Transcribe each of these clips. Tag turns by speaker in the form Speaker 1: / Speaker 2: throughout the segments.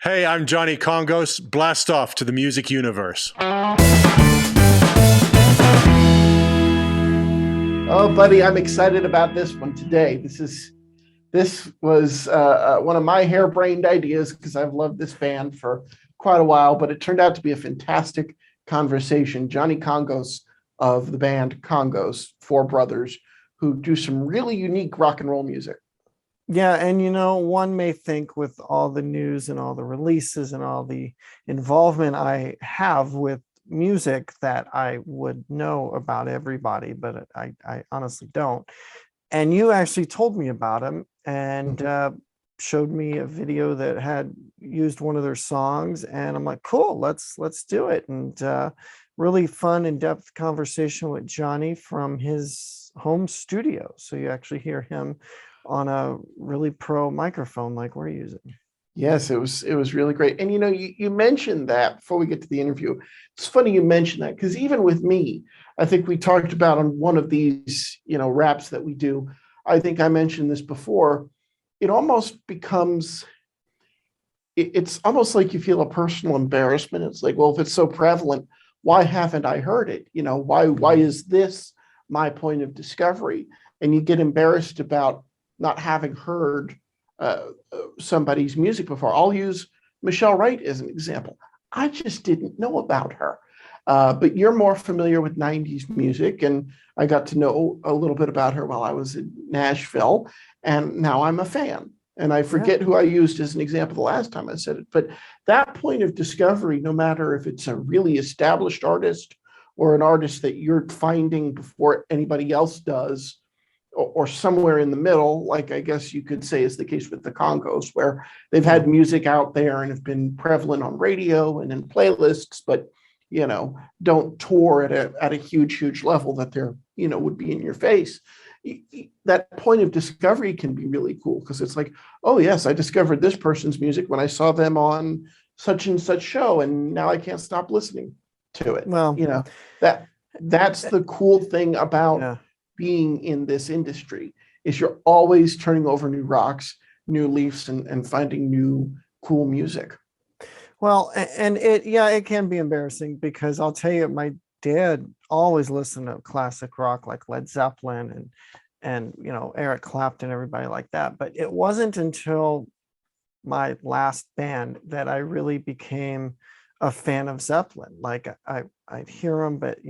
Speaker 1: Hey, I'm Johnny Kongos. Blast off to the music universe.
Speaker 2: Oh, buddy, I'm excited about this one today. This was one of my harebrained ideas because I've loved this band for quite a while, but it turned out to be a fantastic conversation. Johnny Kongos of the band Kongos, four brothers who do some really unique rock and roll music.
Speaker 3: Yeah, and one may think with all the news and all the releases and all the involvement I have with music that I would know about everybody, but I honestly don't. And you actually told me about him and showed me a video that had used one of their songs, and I'm like, cool, let's do it. And really fun, in-depth conversation with Johnny from his home studio. So you actually hear him on a really pro microphone like we're using.
Speaker 2: Yes, it was really great. And you mentioned that before we get to the interview. It's funny you mentioned that because even with me, I think we talked about on one of these, raps that we do. I think I mentioned this before. It almost becomes it's almost like you feel a personal embarrassment. It's like, well, if it's so prevalent, why haven't I heard it? Why is this my point of discovery? And you get embarrassed about not having heard somebody's music before. I'll use Michelle Wright as an example. I just didn't know about her. But you're more familiar with 90s music, and I got to know a little bit about her while I was in Nashville, and now I'm a fan. And I forget who I used as an example the last time I said it, but that point of discovery, no matter if it's a really established artist or an artist that you're finding before anybody else does, or somewhere in the middle, like I guess you could say is the case with the Congos, where they've had music out there and have been prevalent on radio and in playlists, but don't tour at a huge level that they're would be in your face. That point of discovery can be really cool because it's like, oh yes, I discovered this person's music when I saw them on such and such show, and now I can't stop listening to it.
Speaker 3: Well,
Speaker 2: that's the cool thing about being in this industry is you're always turning over new rocks, new leaves, and finding new cool music.
Speaker 3: Well, and it can be embarrassing because I'll tell you, my dad always listened to classic rock like Led Zeppelin and Eric Clapton, everybody like that. But it wasn't until my last band that I really became a fan of Zeppelin. Like I'd hear him, but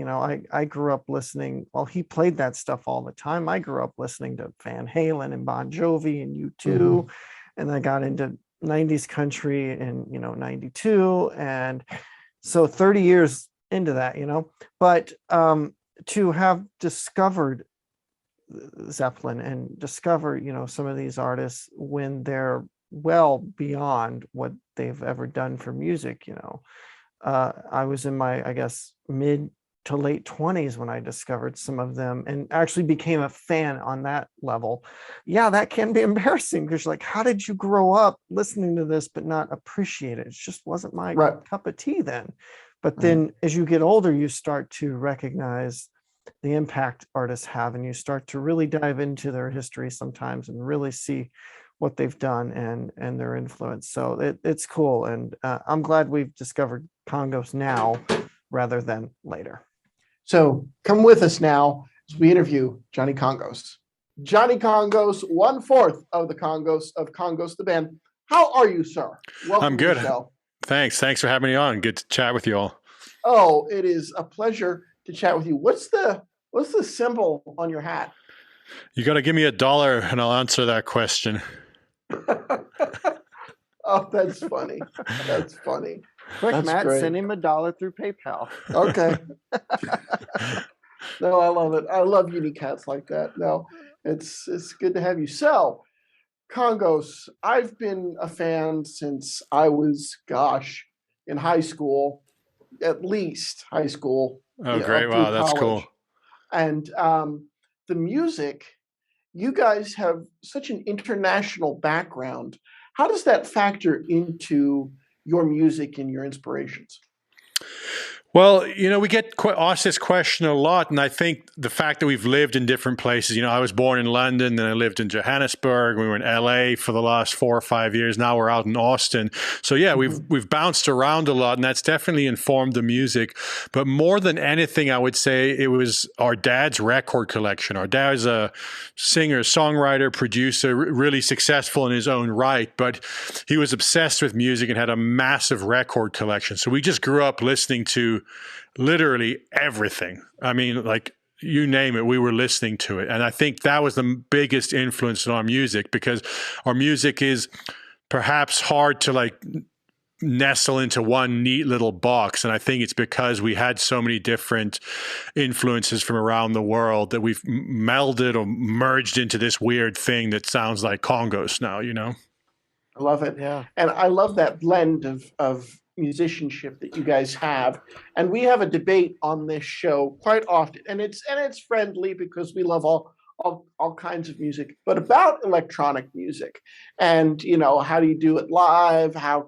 Speaker 3: I grew up listening. Well, he played that stuff all the time. I grew up listening to Van Halen and Bon Jovi and U2, and I got into 90s country in 92, and so 30 years into that, but to have discovered Zeppelin and discover some of these artists when they're well beyond what they've ever done for music. I was in my, I guess, mid to late 20s when I discovered some of them and actually became a fan on that level. Yeah, that can be embarrassing because you're like, how did you grow up listening to this but not appreciate it? It just wasn't my cup of tea then. But then as you get older, you start to recognize the impact artists have, and you start to really dive into their history sometimes and really see what they've done and their influence. So it's cool. And I'm glad we've discovered Congos now rather than later.
Speaker 2: So come with us now as we interview Johnny Kongos. Johnny Kongos, 1/4 of the Congos of Kongos the band. How are you, sir?
Speaker 1: Welcome. I'm good. Thanks for having me on. Good to chat with you all.
Speaker 2: Oh, it is a pleasure to chat with you. What's the symbol on your hat?
Speaker 1: You got to give me $1 and I'll answer that question.
Speaker 2: Oh, that's funny. That's funny.
Speaker 3: Quick,
Speaker 2: that's
Speaker 3: Matt,
Speaker 2: great.
Speaker 3: Send him $1 through PayPal.
Speaker 2: Okay. No, I love it. I love unique hats like that. No, it's good to have you. So, Congos, I've been a fan since I was, in high school, at least high school.
Speaker 1: Oh, great. Wow, that's cool.
Speaker 2: And the music, you guys have such an international background. How does that factor into your music and your inspirations?
Speaker 1: Well, we get asked this question a lot, and I think the fact that we've lived in different places. I was born in London, then I lived in Johannesburg. We were in LA for the last 4 or 5 years. Now we're out in Austin. So yeah, we've bounced around a lot, and that's definitely informed the music. But more than anything, I would say it was our dad's record collection. Our dad's a singer, songwriter, producer, really successful in his own right, but he was obsessed with music and had a massive record collection. So we just grew up listening to literally everything. I mean, like, you name it, we were listening to it. And I think that was the biggest influence on our music, because our music is perhaps hard to like nestle into one neat little box. And I think it's because we had so many different influences from around the world that we've melded or merged into this weird thing that sounds like Kongos now,
Speaker 2: I love it.
Speaker 3: Yeah.
Speaker 2: And I love that blend of musicianship that you guys have. And we have a debate on this show quite often. And it's friendly because we love all kinds of music, but about electronic music. And how do you do it live? How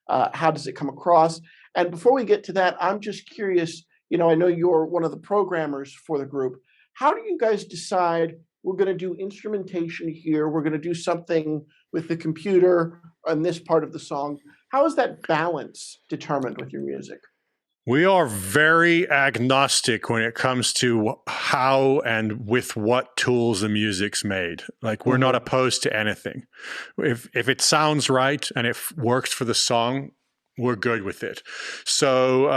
Speaker 2: does it come across? And before we get to that, I'm just curious, I know you're one of the programmers for the group. How do you guys decide we're going to do instrumentation here, we're going to do something with the computer on this part of the song? How is that balance determined with your music?
Speaker 1: We are very agnostic when it comes to how and with what tools the music's made. Like, we're not opposed to anything. If it sounds right and it works for the song, we're good with it. So,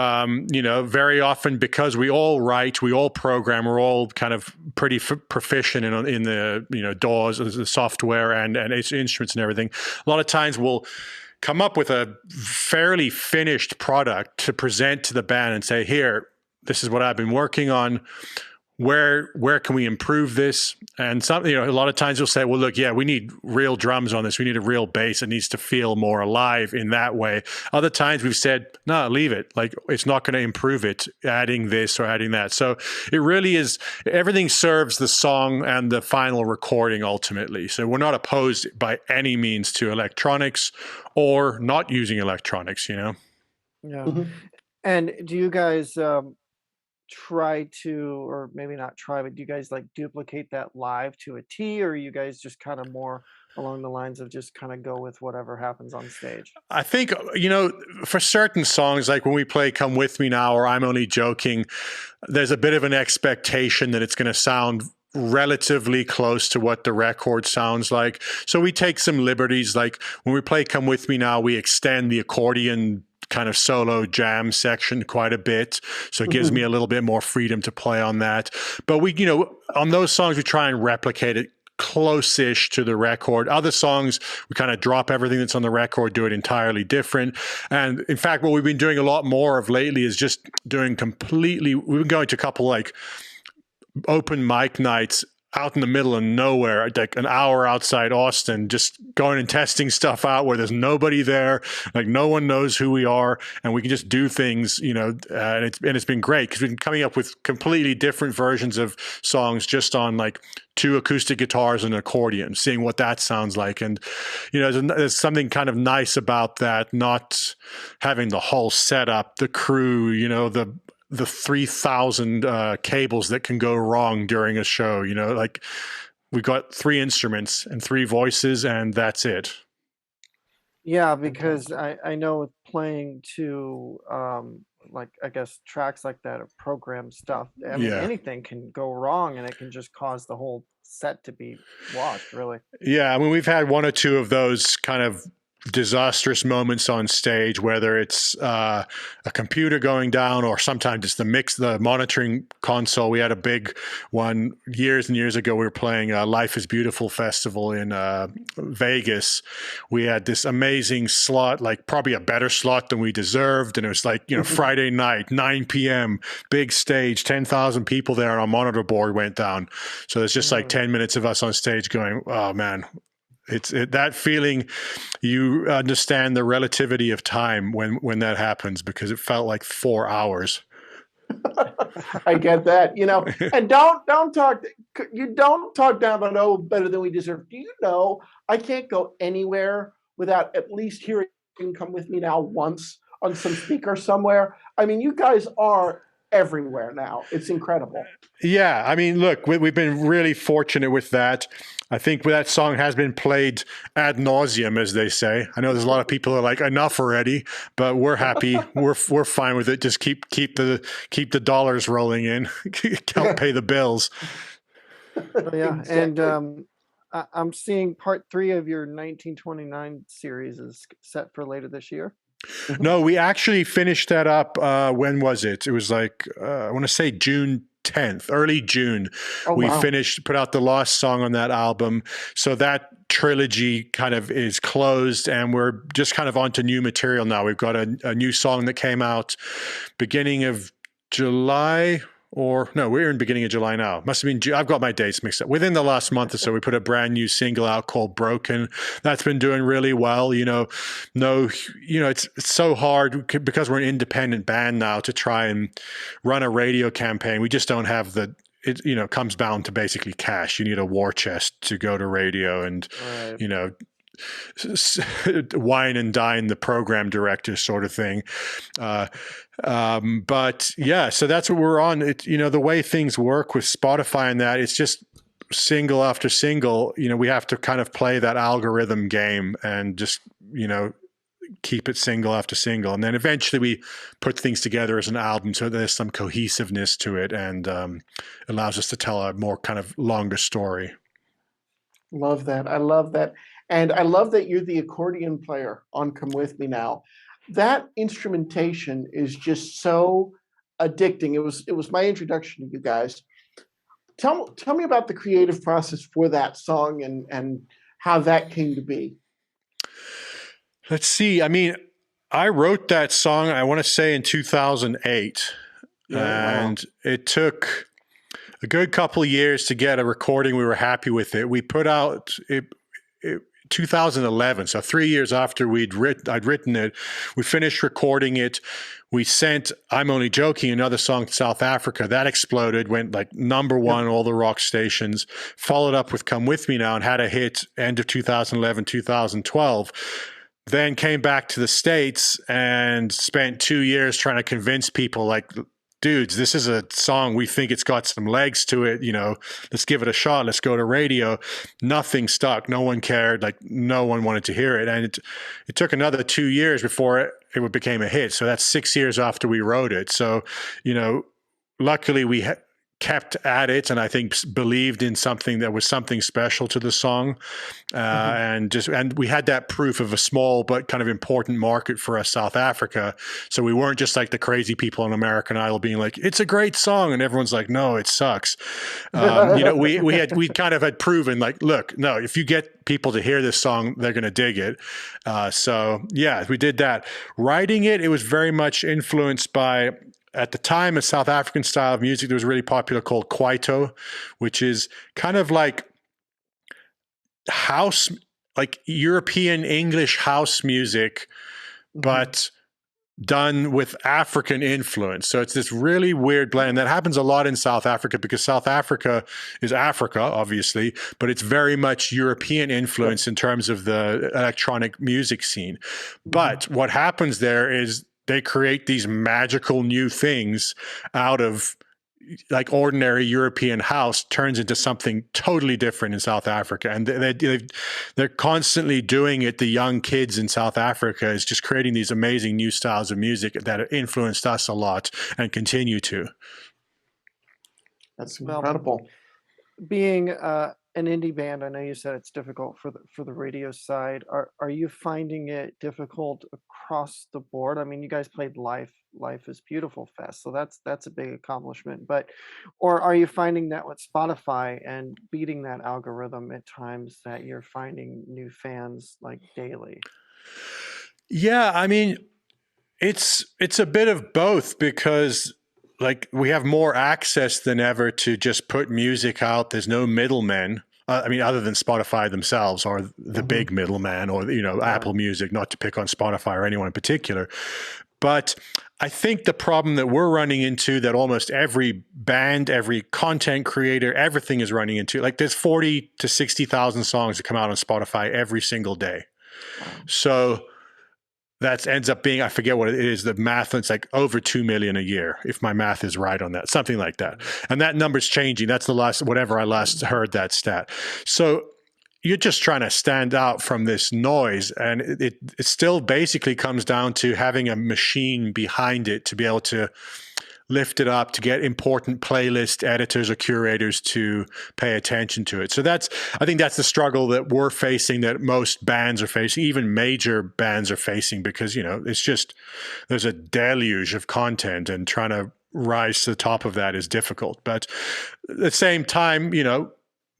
Speaker 1: very often, because we all write, we all program, we're all kind of pretty proficient in the, DAWs, the software and its instruments and everything. A lot of times we'll come up with a fairly finished product to present to the band and say, here, this is what I've been working on. Where can we improve this? And a lot of times you'll say, well, look, yeah, we need real drums on this. We need a real bass. It needs to feel more alive in that way. Other times we've said, no, leave it. Like, it's not going to improve it, adding this or adding that. So it really is, everything serves the song and the final recording ultimately. So we're not opposed by any means to electronics or not using electronics,
Speaker 3: Yeah.
Speaker 2: Mm-hmm.
Speaker 3: And do you guys try to, or maybe not try, but do you guys like duplicate that live to a T, or are you guys just kind of more along the lines of just kind of go with whatever happens on stage?
Speaker 1: I think, for certain songs, like when we play Come With Me Now or I'm Only Joking, there's a bit of an expectation that it's going to sound relatively close to what the record sounds like. So we take some liberties. Like when we play Come With Me Now, we extend the accordion kind of solo jam section quite a bit. So it gives me a little bit more freedom to play on that. But we, on those songs, we try and replicate it close-ish to the record. Other songs, we kind of drop everything that's on the record, do it entirely different. And in fact, what we've been doing a lot more of lately is just doing we've been going to a couple like open mic nights out in the middle of nowhere, like an hour outside Austin, just going and testing stuff out where there's nobody there, like no one knows who we are, and we can just do things, and it's been great because we've been coming up with completely different versions of songs just on like 2 acoustic guitars and an accordion, seeing what that sounds like. And there's something kind of nice about that, not having the whole setup, the crew, the 3,000 cables that can go wrong during a show. Like we got 3 instruments and 3 voices, and that's it.
Speaker 3: Yeah, because I know with playing to like, I guess, tracks like that or program stuff, I mean, anything can go wrong and it can just cause the whole set to be washed, really.
Speaker 1: Yeah, I mean, we've had 1 or 2 of those kind of disastrous moments on stage, whether it's a computer going down or sometimes it's the monitoring console. We had a big one years and years ago. We were playing Life is Beautiful festival in Vegas. We had this amazing slot, like probably a better slot than we deserved. And it was like, Friday night, 9 p.m., big stage, 10,000 people there, and our monitor board went down. So there's just like 10 minutes of us on stage going, oh man. It's that feeling. You understand the relativity of time when that happens, because it felt like 4 hours.
Speaker 2: I get that, and don't talk down about better than we deserve. Do you know I can't go anywhere without at least hearing Come With Me Now once on some speaker somewhere. I mean, you guys are everywhere now. It's incredible.
Speaker 1: Yeah, I mean, look, we've been really fortunate with that. I think that song has been played ad nauseum, as they say. I know there's a lot of people who are like, enough already, but we're happy. We're fine with it. Just keep the dollars rolling in, help pay the bills.
Speaker 3: Yeah,
Speaker 2: Exactly.
Speaker 3: and I'm seeing part 3 of your 1929 series is set for later this year.
Speaker 1: No, we actually finished that up. When was it? It was like, I want to say June 10th, early June.
Speaker 2: Oh,
Speaker 1: We
Speaker 2: wow.
Speaker 1: put out the last song on that album. So that trilogy kind of is closed, and we're just kind of onto new material now. We've got a new song that came out beginning of July. Or no, we're in beginning of July now. Must have been, I've got my dates mixed up. Within the last month or so, we put a brand new single out called Broken. That's been doing really well. It's so hard because we're an independent band now to try and run a radio campaign. We just don't have it comes down to basically cash. You need a war chest to go to radio and,
Speaker 3: Right.
Speaker 1: wine and dine the program director sort of thing. But yeah, so that's what we're on. The way things work with Spotify and that, it's just single after single. We have to kind of play that algorithm game and just, keep it single after single. And then eventually we put things together as an album so there's some cohesiveness to it and allows us to tell a more kind of longer story.
Speaker 2: Love that. I love that. And I love that you're the accordion player on Come With Me Now. That instrumentation is just so addicting. It was my introduction to you guys. Tell me about the creative process for that song and how that came to be.
Speaker 1: Let's see. I mean, I wrote that song, I want to say in 2008.
Speaker 2: Yeah,
Speaker 1: and it took a good couple of years to get a recording. We were happy with it. We put out it 2011, so 3 years after I'd written it. We finished recording it. We sent I'm Only Joking, another song, to South Africa. That exploded, went like number one on all the rock stations. Followed up with Come With Me Now and had a hit end of 2011, 2012. Then came back to the States and spent 2 years trying to convince people like, dudes, this is a song. We think it's got some legs to it. Let's give it a shot. Let's go to radio. Nothing stuck. No one cared. Like no one wanted to hear it. And it took another 2 years before it became a hit. So that's 6 years after we wrote it. So, luckily we kept at it and I think believed in something that was something special to the song. And we had that proof of a small but kind of important market for us, South Africa. So we weren't just like the crazy people on American Idol being like, it's a great song. And everyone's like, no, it sucks. We kind of had proven like, look, no, if you get people to hear this song, they're going to dig it. So yeah, we did that. Writing it was very much influenced by, at the time, a South African style of music that was really popular called Kwaito, which is kind of like house, like European English house music, but done with African influence. So it's this really weird blend. And that happens a lot in South Africa because South Africa is Africa, obviously, but it's very much European influence in terms of the electronic music scene. But what happens there is they create these magical new things out of like ordinary European house turns into something totally different in South Africa. And they're constantly doing it. The young kids in South Africa is just creating these amazing new styles of music that have influenced us a lot and continue to.
Speaker 2: That's incredible.
Speaker 3: Being an indie band, I know you said it's difficult for the radio side. Are you finding it difficult across the board? I mean, you guys played Life is Beautiful Fest, so that's a big accomplishment. Or are you finding that with Spotify and beating that algorithm at times that you're finding new fans like daily?
Speaker 1: Yeah, I mean, it's a bit of both because like we have more access than ever to just put music out. There's no middlemen. I mean, other than Spotify themselves or the big middleman or, Apple Music, not to pick on Spotify or anyone in particular. But I think the problem that we're running into that almost every band, every content creator, everything is running into, like there's 40 to 60,000 songs that come out on Spotify every single day. So that ends up being, I forget what it is, the math, it's like over 2 million a year, if my math is right on that, something like that. And that number's changing. That's the last, whatever I last heard that stat. So you're just trying to stand out from this noise. And it still basically comes down to having a machine behind it to be able to lift it up, to get important playlist editors or curators to pay attention to it. So I think that's the struggle that we're facing, that most bands are facing, even major bands are facing, because, it's just, there's a deluge of content, and trying to rise to the top of that is difficult. But at the same time,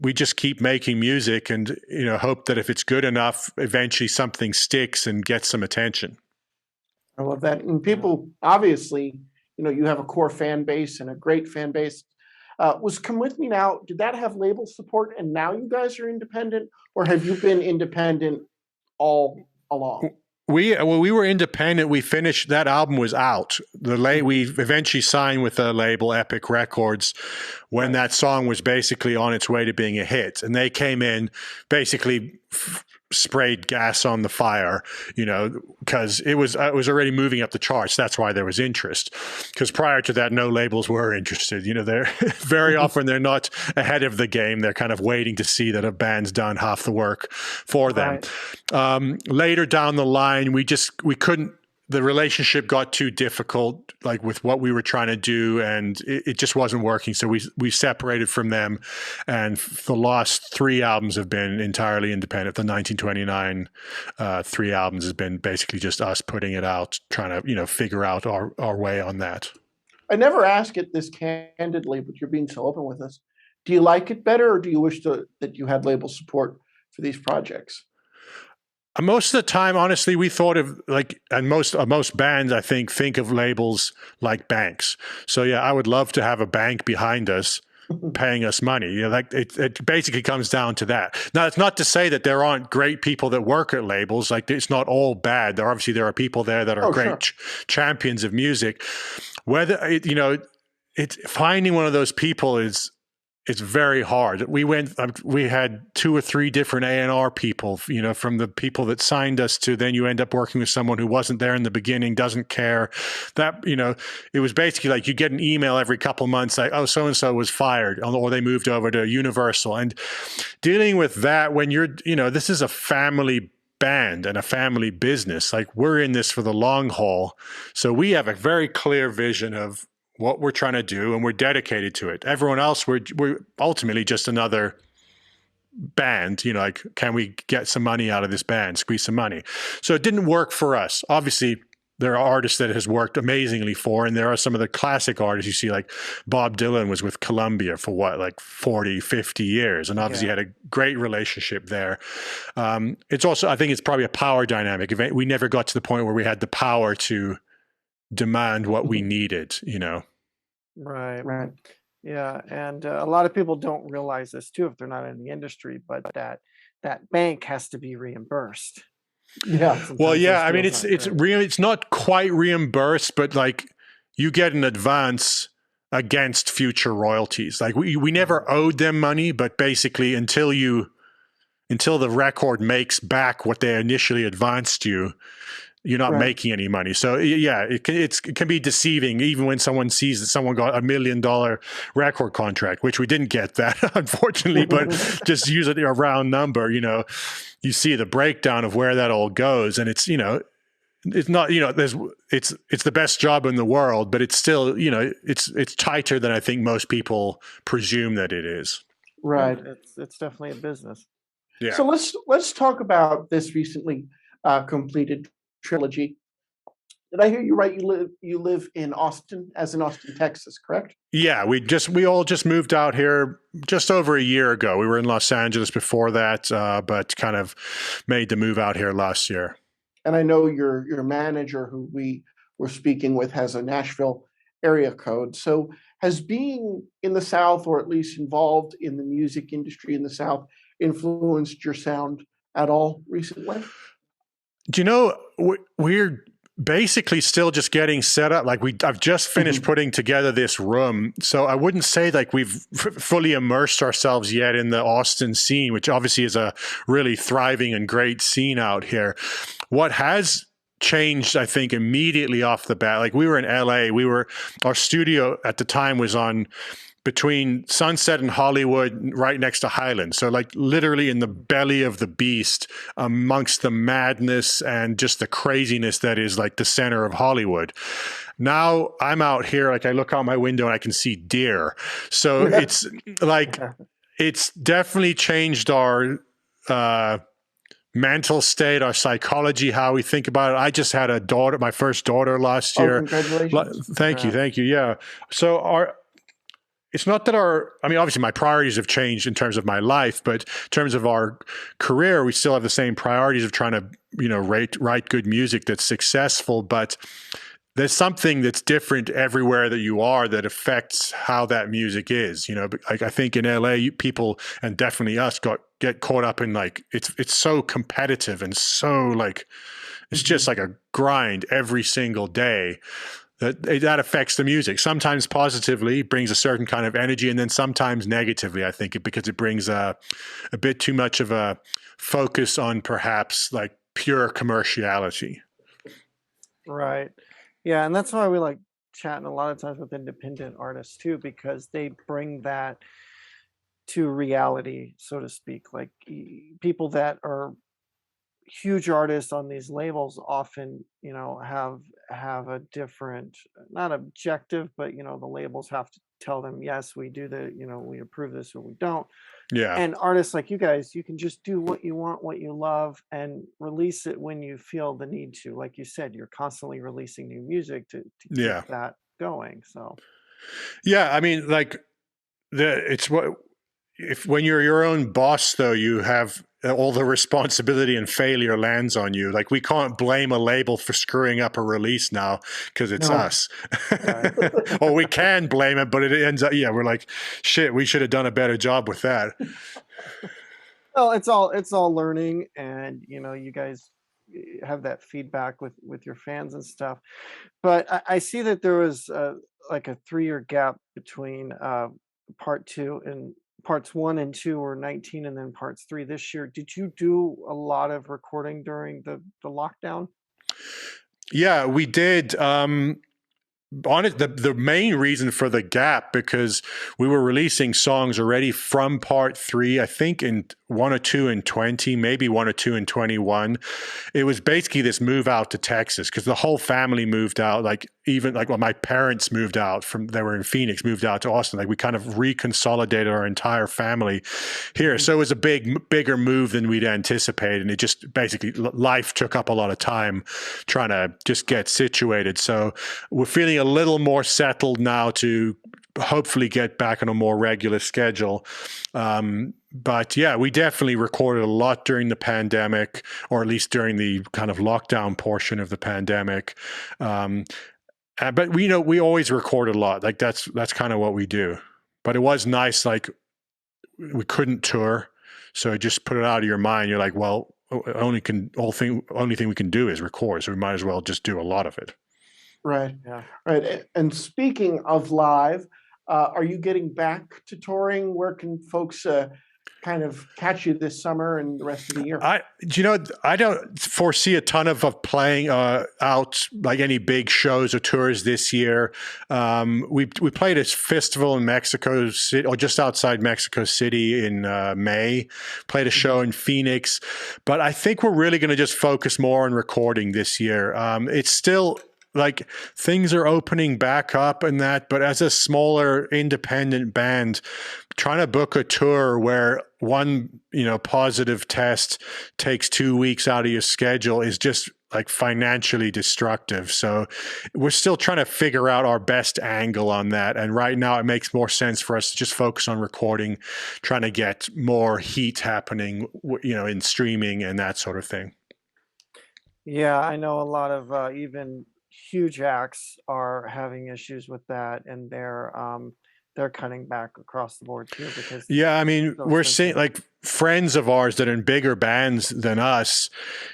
Speaker 1: we just keep making music and, hope that if it's good enough, eventually something sticks and gets some attention.
Speaker 2: I love that. And people, obviously, you have a core fan base and a great fan base. Was Come With Me Now, did that have label support and now you guys are independent, or have you been independent all along?
Speaker 1: We were independent. We finished, that album was out. We eventually signed with the label Epic Records when that song was basically on its way to being a hit. And they came in, basically sprayed gas on the fire, because it was already moving up the charts. That's why there was interest. Because prior to that, no labels were interested. They're very often they're not ahead of the game. They're kind of waiting to see that a band's done half the work for them. Right. Later down the line, we couldn't. The relationship got too difficult, like with what we were trying to do, and it just wasn't working. So we separated from them, and the last 3 albums have been entirely independent. The 1929 3 albums has been basically just us putting it out, trying to figure out our way on that.
Speaker 2: I never ask it this candidly, but you're being so open with us. Do you like it better, or do you wish that you had label support for these projects?
Speaker 1: Most of the time, honestly, we thought of and most bands, I think of labels like banks. So yeah, I would love to have a bank behind us paying us money. It basically comes down to that. Now, it's not to say that there aren't great people that work at labels. Like, it's not all bad. There are people there that are great champions of music. Whether it's finding one of those people it's very hard. We had 2 or 3 different A&R people, from the people that signed us to then you end up working with someone who wasn't there in the beginning, doesn't care. That, it was basically like you get an email every couple of months like, oh, so-and-so was fired, or they moved over to Universal. And dealing with that when you're, this is a family band and a family business. Like, we're in this for the long haul. So we have a very clear vision of what we're trying to do, and we're dedicated to it. Everyone else, we're ultimately just another band, like, can we get some money out of this band, squeeze some money? So it didn't work for us. Obviously, there are artists that it has worked amazingly for, and there are some of the classic artists you see, like Bob Dylan was with Columbia for 40, 50 years, and obviously had a great relationship there. It's also, I think it's probably a power dynamic. We never got to the point where we had the power to demand what we needed,
Speaker 3: Right. Yeah, and a lot of people don't realize this too if they're not in the industry, but that bank has to be reimbursed.
Speaker 2: Yeah.
Speaker 1: Well, yeah. I mean, it's not quite reimbursed, but you get an advance against future royalties. Like, we never owed them money, but basically until the record makes back what they initially advanced you, you're not making any money. So yeah, it can be deceiving, even when someone sees that someone got $1 million record contract, which we didn't get that, unfortunately, but just use it a round number. You see the breakdown of where that all goes, and it's not, it's the best job in the world, but it's still, it's tighter than I think most people presume that it is.
Speaker 2: Right.
Speaker 3: It's definitely a business.
Speaker 1: Yeah.
Speaker 2: So let's talk about this recently completed trilogy. Did I hear you right? You live in Austin, Texas, correct?
Speaker 1: Yeah, we all just moved out here just over a year ago. We were in Los Angeles before that, but kind of made the move out here last year.
Speaker 2: And I know your manager, who we were speaking with, has a Nashville area code. So has being in the South, or at least involved in the music industry in the South, influenced your sound at all recently?
Speaker 1: Do you know, we're basically still just getting set up. I've just finished putting together this room. So I wouldn't say we've fully immersed ourselves yet in the Austin scene, which obviously is a really thriving and great scene out here. What has changed, I think, immediately off the bat. Like we were in LA, our studio at the time was on between Sunset and Hollywood, right next to Highland. So like literally in the belly of the beast, amongst the madness and just the craziness that is like the center of Hollywood. Now I'm out here, like I look out my window and I can see deer. So it's like, it's definitely changed our mental state, our psychology, how we think about it. I just had a daughter, my first daughter last year.
Speaker 2: Congratulations.
Speaker 1: Thank you. Yeah. So it's not that I mean, obviously my priorities have changed in terms of my life, but in terms of our career, we still have the same priorities of trying to, write good music that's successful. But there's something that's different everywhere that you are that affects how that music is. Like I think in LA, people, and definitely us, get caught up in like it's so competitive and so like it's just like a grind every single day. That affects the music. Sometimes positively, brings a certain kind of energy, and then sometimes negatively, I think, because it brings a bit too much of a focus on perhaps like pure commerciality.
Speaker 3: Right. Yeah, and that's why we like chatting a lot of times with independent artists too, because they bring that to reality, so to speak. Like people that are huge artists on these labels often, have a different, not objective, but the labels have to tell them, yes, we do we approve this or we don't.
Speaker 1: Yeah.
Speaker 3: And artists like you guys, you can just do what you want, what you love, and release it when you feel the need to. Like you said, you're constantly releasing new music to keep that going. So
Speaker 1: yeah, I mean, like when you're your own boss, though, you have all the responsibility and failure lands on you. Like we can't blame a label for screwing up a release now because it's us. Or we can blame it, but it ends up, we're like, shit, we should have done a better job with that.
Speaker 3: Well, it's all learning, and you guys have that feedback with your fans and stuff. But I see that there was like a 3-year gap between part 2 and parts 1 and 2 were 19, and then parts 3 this year. Did you do a lot of recording during the lockdown?
Speaker 1: Yeah, we did. The main reason for the gap, because we were releasing songs already from part 3, I think in 1 or 2 in 20, maybe 1 or 2 in 21. It was basically this move out to Texas because the whole family moved out. My parents moved out they were in Phoenix, moved out to Austin. Like we kind of reconsolidated our entire family here. So it was a bigger move than we'd anticipated. And it just basically, life took up a lot of time trying to just get situated. So we're feeling a little more settled now to hopefully get back on a more regular schedule. But yeah, we definitely recorded a lot during the pandemic, or at least during the kind of lockdown portion of the pandemic. But we always record a lot. Like that's kind of what we do. But it was nice. Like we couldn't tour, so just put it out of your mind. You're like, well, only thing we can do is record. So we might as well just do a lot of it.
Speaker 2: Right. Yeah. Right. And speaking of live, are you getting back to touring? Where can folks kind of catch you this summer and the rest of the year?
Speaker 1: I don't foresee a ton of playing out like any big shows or tours this year. We played a festival in Mexico City, or just outside Mexico City in May. Played a show in Phoenix, but I think we're really going to just focus more on recording this year. It's still like things are opening back up and that, but as a smaller independent band, trying to book a tour where one, positive test takes 2 weeks out of your schedule is just like financially destructive. So we're still trying to figure out our best angle on that. And right now it makes more sense for us to just focus on recording, trying to get more heat happening, in streaming and that sort of thing.
Speaker 3: Yeah, I know a lot of even huge acts are having issues with that, and they're cutting back across the board too. Because
Speaker 1: I mean, we're seeing like friends of ours that are in bigger bands than us.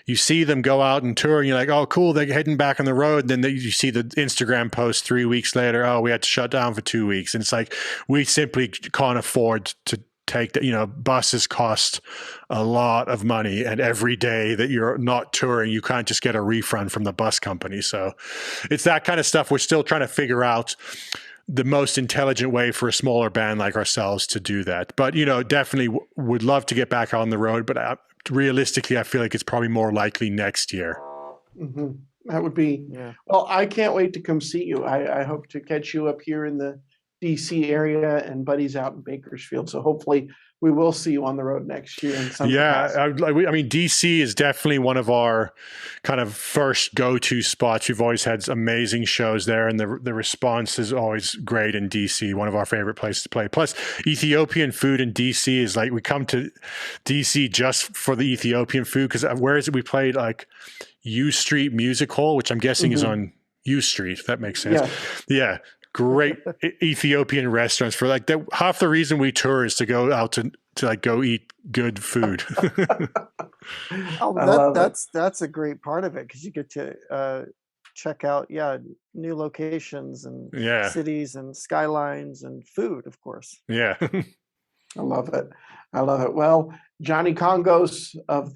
Speaker 1: You see them go out and tour, and you're like, "Oh, cool, they're heading back on the road." Then you see the Instagram post 3 weeks later. Oh, we had to shut down for 2 weeks, and it's like we simply can't afford to take that. Buses cost a lot of money, and every day that you're not touring, you can't just get a refund from the bus company. So it's that kind of stuff. We're still trying to figure out the most intelligent way for a smaller band like ourselves to do that. But, definitely would love to get back on the road. But realistically, I feel like it's probably more likely next year.
Speaker 2: Mm-hmm. That would be, well, I can't wait to come see you. I hope to catch you up here in the DC area, and Buddy's out in Bakersfield. So hopefully we will see you on the road next year in some capacity.
Speaker 1: I mean, DC is definitely one of our kind of first go-to spots. We've always had amazing shows there, and the response is always great in DC, one of our favorite places to play. Plus, Ethiopian food in DC is like, we come to DC just for the Ethiopian food, because where is it? We played like U Street Music Hall, which I'm guessing is on U Street, if that makes sense. Yeah. Great Ethiopian restaurants. For like that, half the reason we tour is to go out to like go eat good food.
Speaker 3: That's a great part of it, because you get to check out new locations and cities and skylines and food, of course.
Speaker 1: Yeah.
Speaker 2: I love it. Well, Johnny Kongos of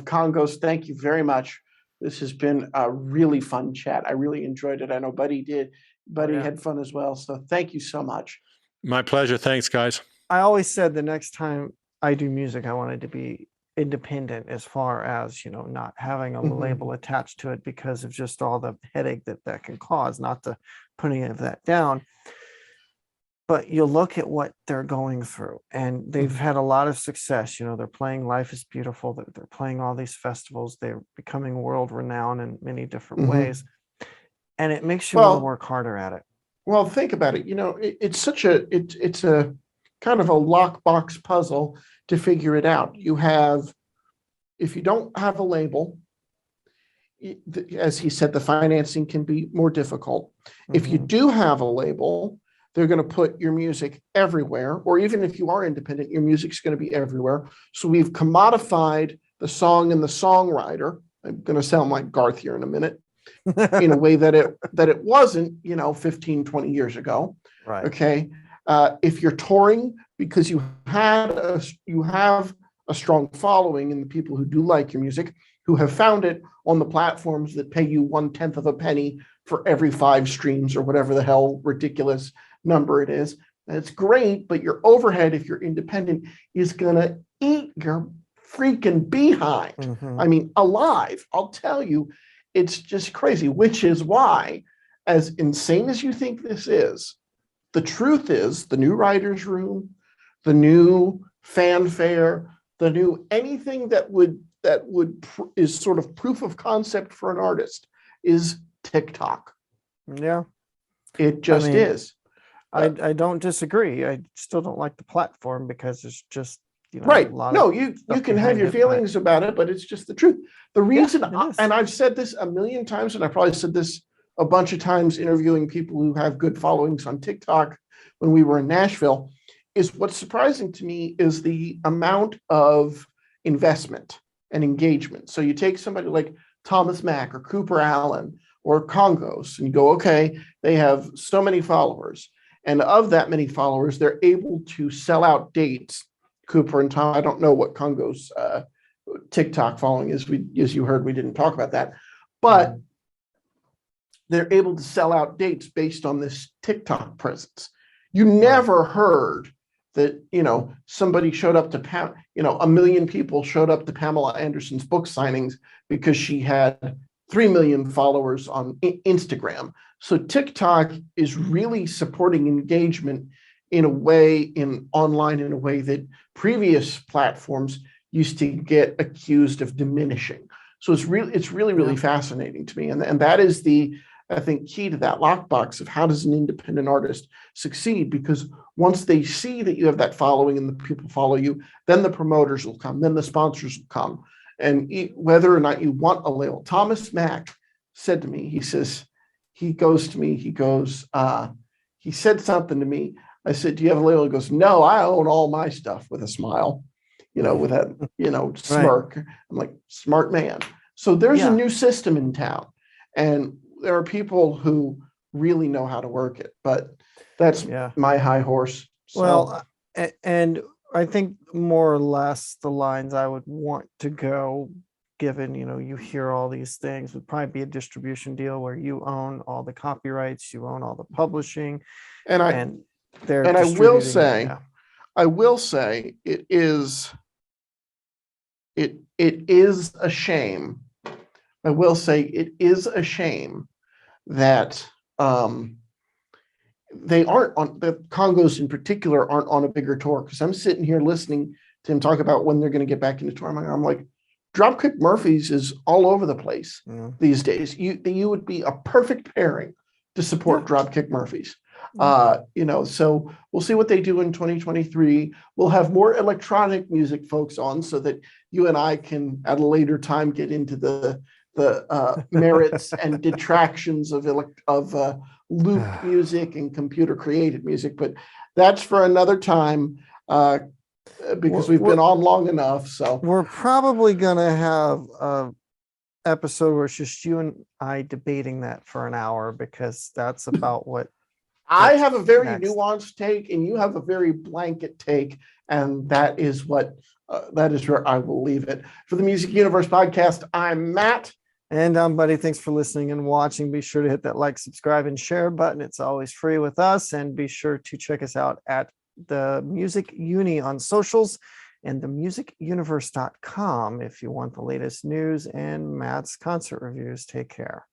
Speaker 2: Kongos, thank you very much. This has been a really fun chat. I really enjoyed it. I know Buddy did. Buddy had fun as well. So thank you so much.
Speaker 1: My pleasure. Thanks, guys.
Speaker 3: I always said the next time I do music, I wanted to be independent, as far as, not having a label attached to it, because of just all the headache that can cause, not to put any of that down. But you look at what they're going through, and they've had a lot of success. They're playing Life is Beautiful. They're playing all these festivals. They're becoming world renowned in many different ways. And it makes you want to work harder at it.
Speaker 2: Well, think about it. It's a kind of a lockbox puzzle to figure it out. If you don't have a label, as he said, the financing can be more difficult. If you do have a label, they're going to put your music everywhere, or even if you are independent, your music's going to be everywhere. So we've commodified the song and the songwriter. I'm going to sound like Garth here in a minute, in a way that it wasn't, 15, 20 years ago.
Speaker 3: Right.
Speaker 2: Okay. If you're touring because you have a strong following, and the people who do like your music, who have found it on the platforms that pay you 1/10 of a penny for every 5 streams, or whatever the hell ridiculous number it is. That's great, but your overhead, if you're independent, is going to eat your freaking behind. I mean, alive. I'll tell you, it's just crazy, which is why, as insane as you think this is, the truth is the new writer's room, the new fanfare, the new anything that is sort of proof of concept for an artist is TikTok.
Speaker 3: Yeah.
Speaker 2: It just is.
Speaker 3: I don't disagree. I still don't like the platform, because it's just,
Speaker 2: right. No, you can have your feelings about it, but it's just the truth. The reason, and I've said this a million times, and I probably said this a bunch of times interviewing people who have good followings on TikTok when we were in Nashville, is what's surprising to me is the amount of investment and engagement. So you take somebody like Thomas Mack or Cooper Allen or Kongos, and you go, okay, they have so many followers. And of that many followers, they're able to sell out dates. Cooper and Tom, I don't know what Kongos TikTok following is. As you heard, we didn't talk about that. But they're able to sell out dates based on this TikTok presence. You never heard that, somebody showed up to, 1 million people showed up to Pamela Anderson's book signings because she had 3 million followers on Instagram. So TikTok is really supporting engagement in a way, online in a way that previous platforms used to get accused of diminishing. So it's really fascinating to me. And that is the, I think, key to that lockbox of how does an independent artist succeed? Because once they see that you have that following and the people follow you, then the promoters will come, then the sponsors will come. And whether or not you want a label, Thomas Mack said to me, he said something to me. I said, do you have a label? He goes, no, I own all my stuff, with a smile, with that, smirk.
Speaker 3: Right.
Speaker 2: I'm like, smart man. So there's a new system in town, and there are people who really know how to work it, but that's my high horse. So.
Speaker 3: Well, and I think more or less the lines I would want to go, given, you hear all these things, would probably be a distribution deal where you own all the copyrights, you own all the publishing,
Speaker 2: And
Speaker 3: and they're
Speaker 2: I will
Speaker 3: distributing.
Speaker 2: say,
Speaker 3: Yeah.
Speaker 2: it is a shame. I will say it is a shame that they aren't on, the Congos in particular aren't on a bigger tour, because I'm sitting here listening to him talk about when they're going to get back into tour. I'm like, Dropkick Murphys is all over the place these days. You would be a perfect pairing to support Dropkick Murphys. So we'll see what they do in 2023. We'll have more electronic music folks on, so that you and I can at a later time get into the merits and detractions of loop music and computer created music, but that's for another time, because we've been on long enough. So
Speaker 3: we're probably gonna have a episode where it's just you and I debating that for an hour, because that's about what
Speaker 2: I have a very
Speaker 3: next.
Speaker 2: nuanced take, and you have a very blanket take, and that is where I will leave it. For the Music Universe podcast, I'm Matt.
Speaker 3: And I'm Buddy. Thanks for listening and watching. Be sure to hit that like, subscribe, and share button. It's always free with us. And be sure to check us out at the Music Uni on socials and themusicuniverse.com if you want the latest news and Matt's concert reviews. Take care.